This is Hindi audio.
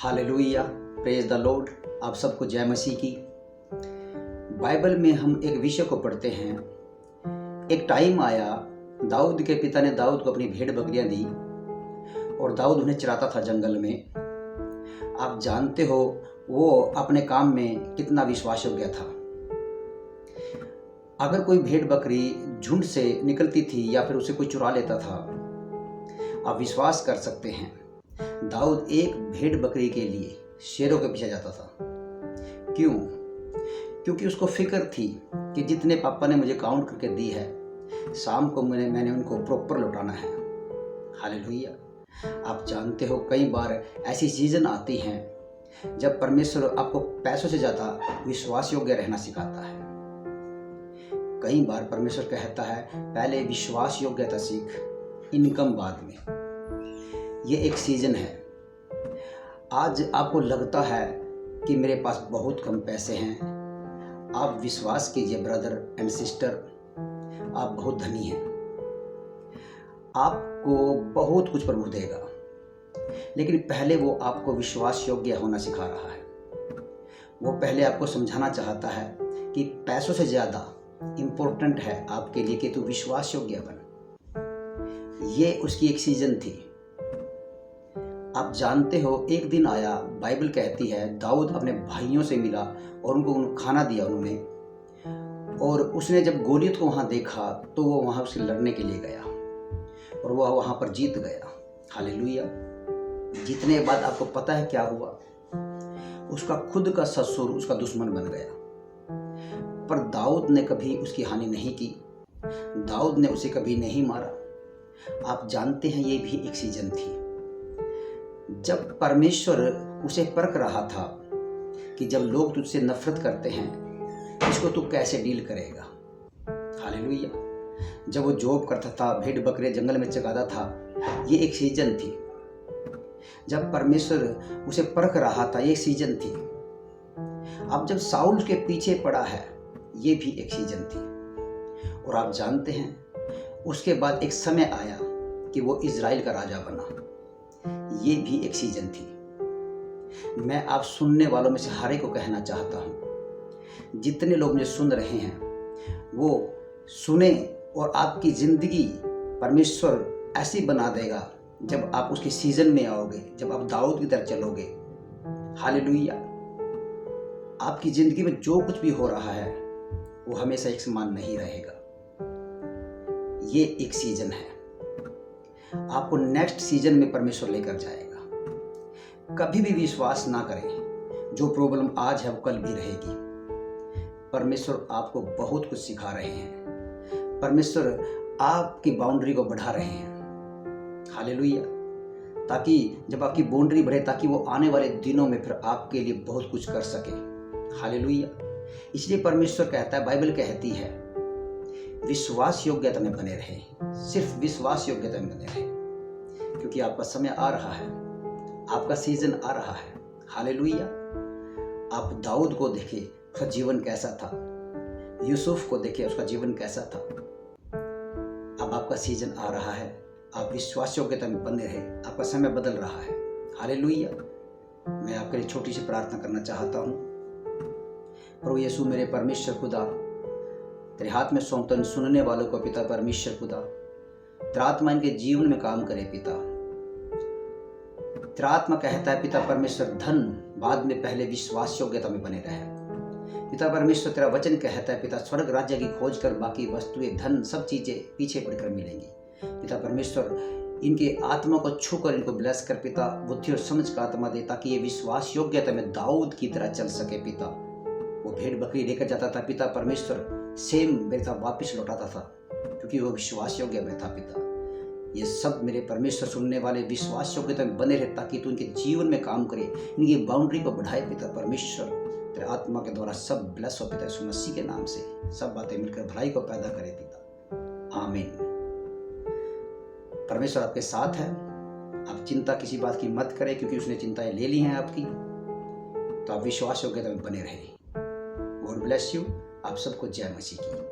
Hallelujah, praise the Lord. आप सबको जय मसीह की। बाइबल में हम एक विषय को पढ़ते हैं। एक टाइम आया, दाऊद के पिता ने दाऊद को अपनी भेड़ बकरियां दी और दाऊद उन्हें चराता था जंगल में। आप जानते हो वो अपने काम में कितना विश्वास योग्य था। अगर कोई भेड़ बकरी झुंड से निकलती थी या फिर उसे कोई चुरा लेता था, आप विश्वास कर सकते हैं दाऊद एक भेड़ बकरी के लिए शेरों के पीछे जाता था। क्यों? क्योंकि उसको फिक्र थी कि जितने पापा ने मुझे काउंट करके दी है, शाम को मैंने उनको प्रॉपर लौटाना है। हालेलुया। आप जानते हो कई बार ऐसी सीजन आती हैं जब परमेश्वर आपको पैसों से ज़्यादा विश्वास योग्य रहना सिखाता है। कई बार परमेश्वर कहता है पहले विश्वास योग्यता सीख, इनकम बाद में। ये एक सीजन है। आज आपको लगता है कि मेरे पास बहुत कम पैसे हैं। आप विश्वास कीजिए ब्रदर एंड सिस्टर, आप बहुत धनी हैं। आपको बहुत कुछ प्रभु देगा, लेकिन पहले वो आपको विश्वास योग्य होना सिखा रहा है। वो पहले आपको समझाना चाहता है कि पैसों से ज़्यादा इम्पोर्टेंट है आपके लिए कि तू विश्वास योग्य बन। ये उसकी एक सीजन थी। आप जानते हो एक दिन आया, बाइबल कहती है दाऊद अपने भाइयों से मिला और उनको खाना दिया उन्होंने। और उसने जब गोलियत को वहाँ देखा तो वो वहाँ उससे लड़ने के लिए गया और वह वहाँ पर जीत गया। हालेलुया। जीतने के बाद आपको पता है क्या हुआ? उसका खुद का ससुर उसका दुश्मन बन गया। पर दाऊद ने कभी उसकी हानि नहीं की, दाऊद ने उसे कभी नहीं मारा। आप जानते हैं ये भी एक सीजन थी जब परमेश्वर उसे परख रहा था कि जब लोग तुझसे नफरत करते हैं इसको तू कैसे डील करेगा। हालेलुया। जब वो जॉब करता था, भेड़ बकरे जंगल में चगाता था, ये एक सीजन थी। जब परमेश्वर उसे परख रहा था, ये सीजन थी। अब जब साउल उसके पीछे पड़ा है, ये भी एक सीजन थी। और आप जानते हैं उसके बाद एक समय आया कि वो इज़राइल का राजा बना। ये भी एक सीजन थी। मैं आप सुनने वालों में से हर एक को कहना चाहता हूँ, जितने लोग मुझे सुन रहे हैं वो सुने और आपकी ज़िंदगी परमेश्वर ऐसी बना देगा जब आप उसके सीजन में आओगे, जब आप दाऊद की तरह चलोगे। हालेलुया। आपकी ज़िंदगी में जो कुछ भी हो रहा है वो हमेशा एक समान नहीं रहेगा। ये एक सीजन है, आपको नेक्स्ट सीजन में परमेश्वर लेकर जाएगा। कभी भी विश्वास ना करें जो प्रॉब्लम आज है वो कल भी रहेगी। परमेश्वर आपको बहुत कुछ सिखा रहे हैं। परमेश्वर आपकी बाउंड्री को बढ़ा रहे हैं। हालेलुया। ताकि जब आपकी बाउंड्री बढ़े, ताकि वो आने वाले दिनों में फिर आपके लिए बहुत कुछ कर सके। हालेलुया। इसलिए परमेश्वर कहता है, बाइबल कहती है विश्वास योग्यता में बने रहे, सिर्फ विश्वास योग्यता में बने रहे, क्योंकि आपका समय आ रहा है, आपका सीजन आ रहा है। हालेलुया। आप दाऊद को देखे, उसका जीवन कैसा था। यूसुफ को देखे, उसका जीवन कैसा था। अब आपका सीजन आ रहा है, आप विश्वास योग्यता में बने रहे, आपका समय बदल रहा है। हालेलुया। मैं आपके लिए छोटी सी प्रार्थना करना चाहता हूँ। प्रभु यीशु, मेरे परमेश्वर खुदा, तेरे हाथ में सौंपता हूं सुनने वालों को पिता परमेश्वर खुदा। तेरा आत्मा इनके जीवन में काम करे पिता। तेरा आत्मा कहता है पिता परमेश्वर, धन बाद में पहले विश्वास योग्यता में बने रहे। पिता परमेश्वर, तेरा वचन कहता है पिता, स्वर्ग राज्य की खोज कर बाकी वस्तुएं, धन, सब चीजें पीछे पड़कर मिलेंगी। पिता परमेश्वर, इनके आत्मा को छूकर इनको ब्लेस कर पिता, बुद्धि और समझ का आत्मा दे, ताकि ये विश्वास योग्यता में दाऊद की तरह चल सके पिता। वो भेड़ बकरी लेकर जाता था पिता परमेश्वर, सेम मेरे साथ वापिस लौटाता था, क्योंकि वो विश्वास योग्य में था पिता। ये सब मेरे परमेश्वर सुनने वाले विश्वास योग्यता में बने रहे, ताकि तू इनके जीवन में काम करे, इनकी बाउंड्री को बढ़ाए पिता परमेश्वर। तेरे आत्मा के द्वारा सब ब्लेस हो पिता, यीशु मसीह के नाम से सब बातें मिलकर भलाई को पैदा करे पिता। आमीन। परमेश्वर आपके साथ है। आप चिंता किसी बात की मत करें, क्योंकि उसने चिंताएं ले ली हैं आपकी। तो आप विश्वास योग्यता में बने रहे। God bless you. आप सबको जय मसीह की।